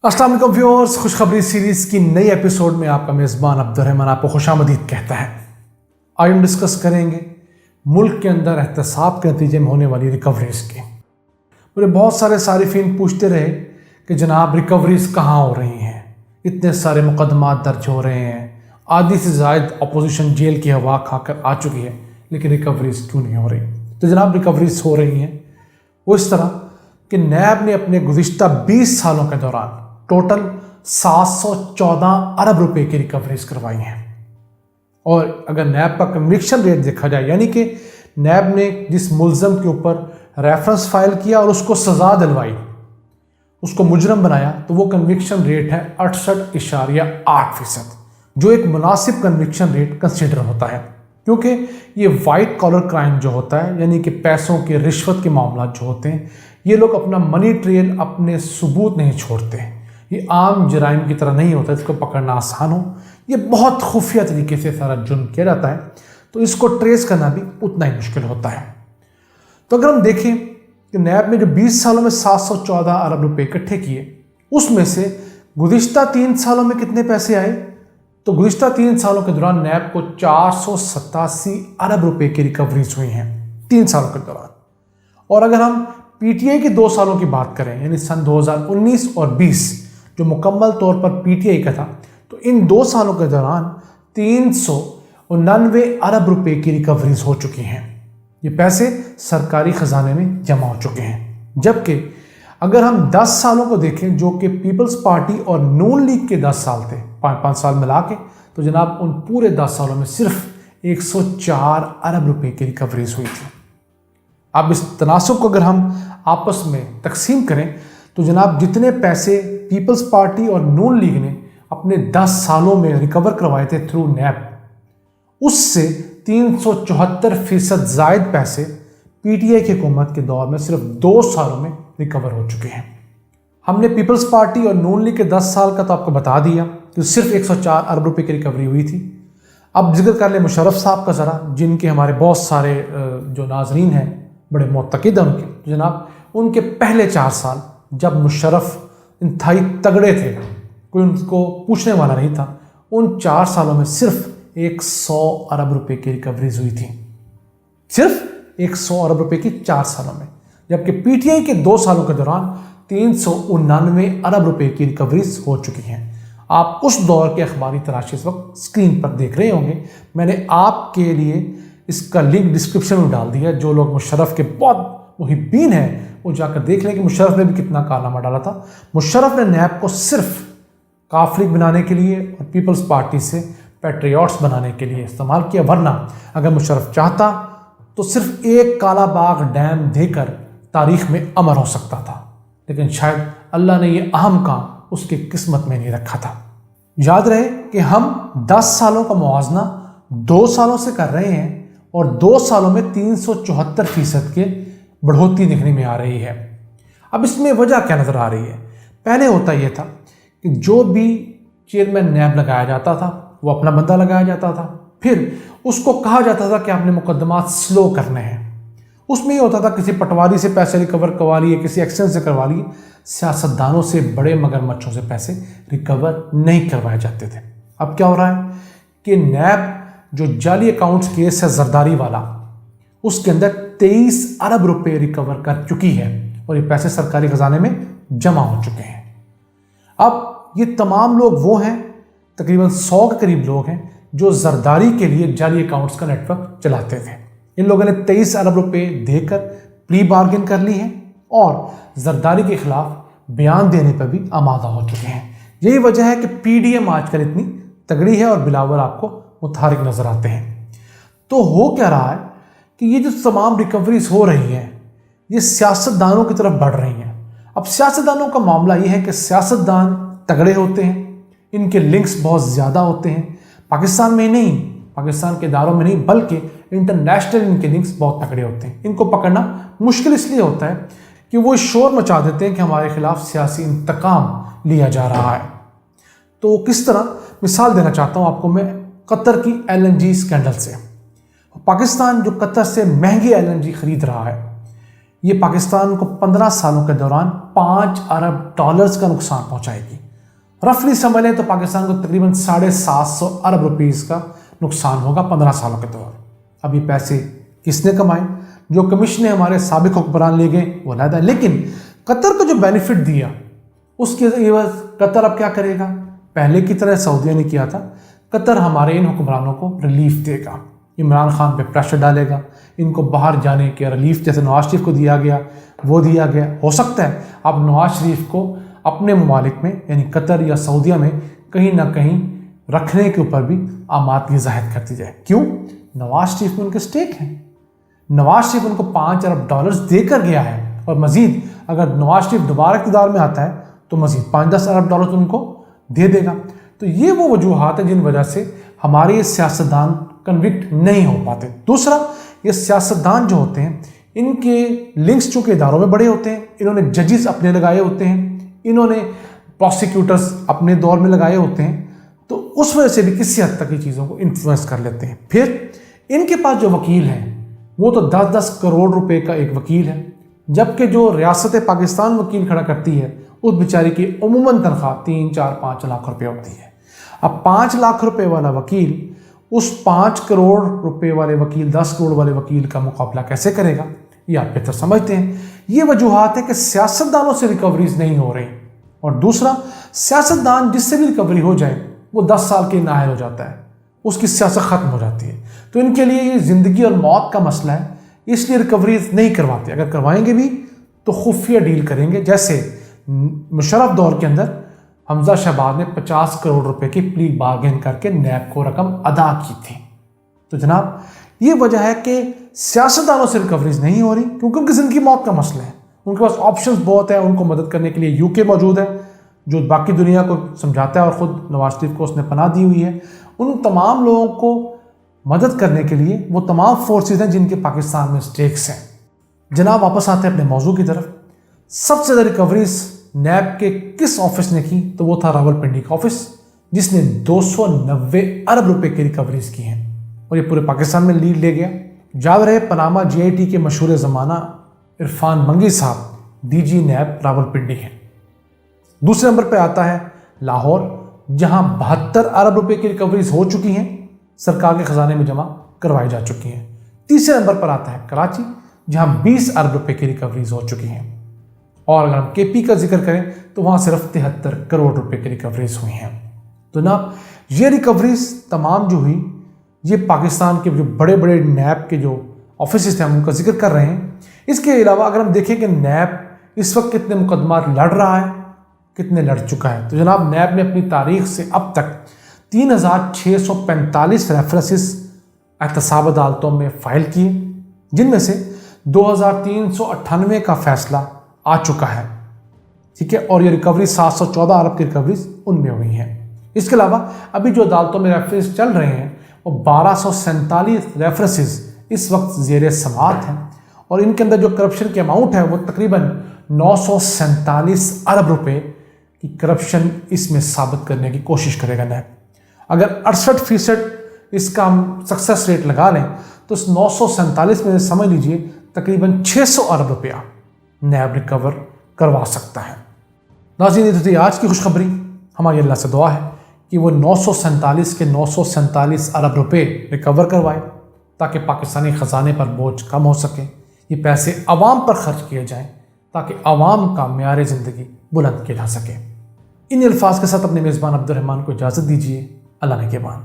السلام علیکم ویورز، خوشخبری سیریز کی نئی ایپیسوڈ میں آپ کا میزبان عبدالرحمن آپ کو خوش آمدید کہتا ہے۔ آج ہم ڈسکس کریں گے ملک کے اندر احتساب کے نتیجے میں ہونے والی ریکوریز کی۔ مجھے بہت سارے صارفین پوچھتے رہے کہ جناب ریکوریز کہاں ہو رہی ہیں، اتنے سارے مقدمات درج ہو رہے ہیں، آدھی سے زائد اپوزیشن جیل کی ہوا کھا کر آ چکی ہے، لیکن ریکوریز کیوں نہیں ہو رہی؟ تو جناب ریکوریز ہو رہی ہیں وہ اس طرح کہ نیب نے اپنے گزشتہ 20 سالوں کے دوران ٹوٹل 714 ارب روپے کی ریکوریز کروائی ہیں۔ اور اگر نیب کا کنوکشن ریٹ دیکھا جائے، یعنی کہ نیب نے جس ملزم کے اوپر ریفرنس فائل کیا اور اس کو سزا دلوائی، اس کو مجرم بنایا، تو وہ کنوکشن ریٹ ہے 68.8%، جو ایک مناسب کنوکشن ریٹ کنسیڈر ہوتا ہے، کیونکہ یہ وائٹ کالر کرائم جو ہوتا ہے، یعنی کہ پیسوں کے رشوت کے معاملات جو ہوتے ہیں، یہ لوگ اپنا منی ٹریل، اپنے ثبوت نہیں چھوڑتے۔ یہ عام جرائم کی طرح نہیں ہوتا اس کو پکڑنا آسان ہو، یہ بہت خفیہ طریقے سے سارا جرم کیا جاتا ہے، تو اس کو ٹریس کرنا بھی اتنا ہی مشکل ہوتا ہے۔ تو اگر ہم دیکھیں کہ نیب نے جو 20 سالوں میں 714 ارب روپے اکٹھے کیے، اس میں سے گزشتہ 3 سالوں میں کتنے پیسے آئے، تو گزشتہ 3 سالوں کے دوران نیب کو 487 ارب روپے کی ریکوریز ہوئی ہیں 3 سالوں کے دوران۔ اور اگر ہم پی ٹی آئی کے 2 سالوں کی بات کریں، یعنی سن 2019 اور 20 جو مکمل طور پر پی ٹی آئی کا تھا، تو ان 2 سالوں کے دوران 399 ارب روپے کی ریکوریز ہو چکی ہیں۔ یہ پیسے سرکاری خزانے میں جمع ہو چکے ہیں۔ جبکہ اگر ہم 10 سالوں کو دیکھیں، جو کہ پیپلز پارٹی اور نون لیگ کے 10 سال تھے، 5 سال ملا کے، تو جناب ان پورے 10 سالوں میں صرف 104 ارب روپے کی ریکوریز ہوئی تھی۔ اب اس تناسب کو اگر ہم آپس میں تقسیم کریں تو جناب جتنے پیسے پیپلز پارٹی اور نون لیگ نے اپنے 10 سالوں میں ریکور کروائے تھے تھرو نیب، اس سے 374% زائد پیسے پی ٹی آئی کی حکومت کے دور میں صرف 2 سالوں میں ریکور ہو چکے ہیں۔ ہم نے پیپلز پارٹی اور نون لیگ کے 10 سال کا تو آپ کو بتا دیا کہ صرف 104 ارب روپے کی ریکوری ہوئی تھی۔ اب ذکر کر لیں مشرف صاحب کا ذرا، جن کے ہمارے بہت سارے جو ناظرین ہیں بڑے معتقد ہیں ان کے، جناب ان کے پہلے 4 سال جب مشرف انتہائی تگڑے تھے، کوئی ان کو پوچھنے والا نہیں تھا، ان 4 سالوں میں صرف 100 ارب روپے کی ریکوریز ہوئی تھی، صرف 100 ارب روپے کی 4 سالوں میں۔ جبکہ پی ٹی آئی کے 2 سالوں کے دوران 399 ارب روپے کی ریکوریز ہو چکی ہیں۔ آپ اس دور کے اخباری تراشی اس وقت اسکرین پر دیکھ رہے ہوں گے، میں نے آپ کے لیے اس کا لنک ڈسکرپشن میں ڈال دیا۔ جو لوگ مشرف کے بہت محبین ہیں وہ جا کر دیکھ لیں کہ مشرف نے بھی کتنا کارنامہ ڈالا تھا۔ مشرف نے نیب کو صرف کافلک بنانے کے لیے اور پیپلز پارٹی سے پیٹریوٹس بنانے کے لیے استعمال کیا، ورنہ اگر مشرف چاہتا تو صرف ایک کالا باغ ڈیم دے کر تاریخ میں امر ہو سکتا تھا، لیکن شاید اللہ نے یہ اہم کام اس کی قسمت میں نہیں رکھا تھا۔ یاد رہے کہ ہم 10 سالوں کا موازنہ 2 سالوں سے کر رہے ہیں، اور 2 سالوں میں 374% کے بڑھوتری دیکھنے میں آ رہی ہے۔ اب اس میں وجہ کیا نظر آ رہی ہے؟ پہلے ہوتا یہ تھا کہ جو بھی چیئرمین نیب لگایا جاتا تھا وہ اپنا بندہ لگایا جاتا تھا، پھر اس کو کہا جاتا تھا کہ آپ نے مقدمات سلو کرنے ہیں۔ اس میں یہ ہوتا تھا کسی پٹواری سے پیسے ریکور کروا لیے، کسی ایکسچینج سے کروا لیے، سیاستدانوں سے، بڑے مگرمچھوں سے پیسے ریکور نہیں کروائے جاتے تھے۔ اب کیا ہو رہا ہے کہ نیب جو جعلی اکاؤنٹس کیس ہے زرداری والا، اس کے اندر 23 ارب روپے ریکور کر چکی ہے، اور یہ پیسے سرکاری خزانے میں جمع ہو چکے ہیں۔ اب یہ تمام لوگ وہ ہیں، تقریباً 100 کے قریب لوگ ہیں جو زرداری کے لیے جعلی اکاؤنٹس کا نیٹ ورک چلاتے تھے۔ ان لوگوں نے 23 ارب روپے دے کر پلی بارگن کر لی ہے اور زرداری کے خلاف بیان دینے پر بھی آمادہ ہو چکے ہیں۔ یہی وجہ ہے کہ پی ڈی ایم آج کل اتنی تگڑی ہے اور بلاول آپ کو متحرک نظر آتے ہیں۔ تو ہو کیا رہا ہے کہ یہ جو تمام ریکوریز ہو رہی ہیں یہ سیاستدانوں کی طرف بڑھ رہی ہیں۔ اب سیاستدانوں کا معاملہ یہ ہے کہ سیاستدان تگڑے ہوتے ہیں، ان کے لنکس بہت زیادہ ہوتے ہیں، پاکستان میں نہیں، پاکستان کے اداروں میں نہیں، بلکہ انٹرنیشنل ان کے لنکس بہت تگڑے ہوتے ہیں۔ ان کو پکڑنا مشکل اس لیے ہوتا ہے کہ وہ شور مچا دیتے ہیں کہ ہمارے خلاف سیاسی انتقام لیا جا رہا ہے۔ تو کس طرح مثال دینا چاہتا ہوں آپ کو میں قطر کی ایل این جی اسکینڈل سے۔ پاکستان جو قطر سے مہنگی ایل این جی خرید رہا ہے، یہ پاکستان کو 15 سالوں کے دوران 5 ارب ڈالرز کا نقصان پہنچائے گی۔ رفلی سمجھیں تو پاکستان کو تقریباً 750 ارب روپیز کا نقصان ہوگا 15 سالوں کے دور۔ اب یہ پیسے کس نے کمائے؟ جو کمیشنیں ہمارے سابق حکمران لے گئے وہ علیحدہ، لیکن قطر کو جو بینیفٹ دیا اس کے عوض قطر اب کیا کرے گا؟ پہلے کی طرح سعودیہ نے کیا تھا، قطر ہمارے ان حکمرانوں کو ریلیف دے گا، عمران خان پہ پریشر ڈالے گا، ان کو باہر جانے کے ریلیف جیسے نواز شریف کو دیا گیا وہ دیا گیا۔ ہو سکتا ہے اب نواز شریف کو اپنے ممالک میں یعنی قطر یا سعودیہ میں کہیں نہ کہیں رکھنے کے اوپر بھی آمادگی ظاہر کرتی جائے۔ کیوں؟ نواز شریف میں ان کے سٹیک ہیں، نواز شریف ان کو 5 ارب ڈالرز دے کر گیا ہے، اور مزید اگر نواز شریف دوبارہ اقتدار میں آتا ہے تو مزید 5-10 ارب ڈالرز ان کو دے دے گا۔ تو یہ وہ وجوہات ہیں جن وجہ سے ہمارے یہ سیاستدان کنوکٹ نہیں ہو پاتے۔ دوسرا، یہ سیاستدان جو ہوتے ہیں ان کے لنکس چونکہ اداروں میں بڑے ہوتے ہیں، انہوں نے ججز اپنے لگائے ہوتے ہیں، انہوں نے پروسیکیوٹرز اپنے دور میں لگائے ہوتے ہیں، تو اس وجہ سے بھی کسی حد تک یہ چیزوں کو انفلوئنس کر لیتے ہیں۔ پھر ان کے پاس جو وکیل ہیں وہ تو 10-10 کروڑ روپے کا ایک وکیل ہے، جبکہ جو ریاست پاکستان وکیل کھڑا کرتی ہے اس بیچاری کی عموماً تنخواہ 3-4-5 لاکھ روپے ہوتی ہے۔ اب 5 لاکھ روپے والا وکیل اس 5 کروڑ روپے والے وکیل 10 کروڑ والے وکیل کا مقابلہ کیسے کرے گا؟ یہ آپ بہتر سمجھتے ہیں۔ یہ وجوہات ہیں کہ سیاستدانوں سے ریکوریز نہیں ہو رہی، اور دوسرا، سیاستدان جس سے بھی ریکوری ہو جائے وہ 10 سال کے نااہل ہو جاتا ہے، اس کی سیاست ختم ہو جاتی ہے۔ تو ان کے لیے یہ زندگی اور موت کا مسئلہ ہے، اس لیے ریکوریز نہیں کرواتے۔ اگر کروائیں گے بھی تو خفیہ ڈیل کریں گے، جیسے مشرف دور کے اندر حمزہ شہباز نے 50 کروڑ روپے کی پلی بارگین کر کے نیب کو رقم ادا کی تھی۔ تو جناب یہ وجہ ہے کہ سیاستدانوں سے ریکوریز نہیں ہو رہی، کیونکہ ان کی زندگی موت کا مسئلہ ہے، ان کے پاس آپشنز بہت ہیں، ان کو مدد کرنے کے لیے یو کے موجود ہے جو باقی دنیا کو سمجھاتا ہے، اور خود نواز شریف کو اس نے پناہ دی ہوئی ہے۔ ان تمام لوگوں کو مدد کرنے کے لیے وہ تمام فورسز ہیں جن کے پاکستان میں سٹیکس ہیں۔ جناب واپس آتے ہیں اپنے موضوع کی طرف۔ سب سے زیادہ ریکوریز نیب کے کس آفس نے کی؟ تو وہ تھا راولپنڈی کا آفس، جس نے 290 ارب روپے کی ریکوریز کی ہیں، اور یہ پورے پاکستان میں لیڈ لے گیا۔ یاد رہے پاناما جی آئی ٹی کے مشہور زمانہ عرفان منگی صاحب ڈی جی نیب راولپنڈی ہیں۔ دوسرے نمبر پہ آتا ہے لاہور، جہاں 72 ارب روپے کی ریکوریز ہو چکی ہیں، سرکار کے خزانے میں جمع کروائی جا چکی ہیں۔ تیسرے نمبر پر آتا ہے کراچی، جہاں 20 ارب روپے کی ریکوریز ہو چکی ہیں، اور اگر ہم کے پی کا ذکر کریں تو وہاں صرف 73 کروڑ روپے کی ریکوریز ہوئی ہیں۔ تو جناب یہ ریکوریز تمام جو ہوئی، یہ پاکستان کے جو بڑے بڑے نیب کے جو آفیسز ہیں ہم ان کا ذکر کر رہے ہیں۔ اس کے علاوہ اگر ہم دیکھیں کہ نیب اس وقت کتنے مقدمات لڑ رہا ہے، کتنے لڑ چکا ہے، تو جناب نیب نے اپنی تاریخ سے اب تک 3645 ریفرنسز احتساب عدالتوں میں فائل کیے، جن میں سے 2398 کا فیصلہ آ چکا ہے، ٹھیک ہے، اور یہ ریکوری 714 ارب کی ریکوریز ان میں ہوئی ہیں۔ اس کے علاوہ ابھی جو عدالتوں میں ریفرنس چل رہے ہیں وہ 1247 ریفرنسز اس وقت زیر سماعت ہیں، اور ان کے اندر جو کرپشن کی اماؤنٹ ہے وہ تقریباً 947 ارب روپے کی کرپشن اس میں ثابت کرنے کی کوشش کرے گا نیب۔ اگر 68% اس کا ہم سکسیس ریٹ لگا لیں تو اس 947 میں سمجھ لیجئے تقریباً 600 ارب روپیہ نیب ریکور کروا سکتا ہے۔ ناظرین، یہ تھی آج کی خوشخبری۔ ہماری اللہ سے دعا ہے کہ وہ 947 کے 947 ارب روپے ریکور کروائے، تاکہ پاکستانی خزانے پر بوجھ کم ہو سکے، یہ پیسے عوام پر خرچ کیے جائیں تاکہ عوام کا معیار زندگی بلند کیا جا سکے۔ ان الفاظ کے ساتھ اپنے میزبان عبد الرحمان کو اجازت دیجیے۔ اللہ نگہبان۔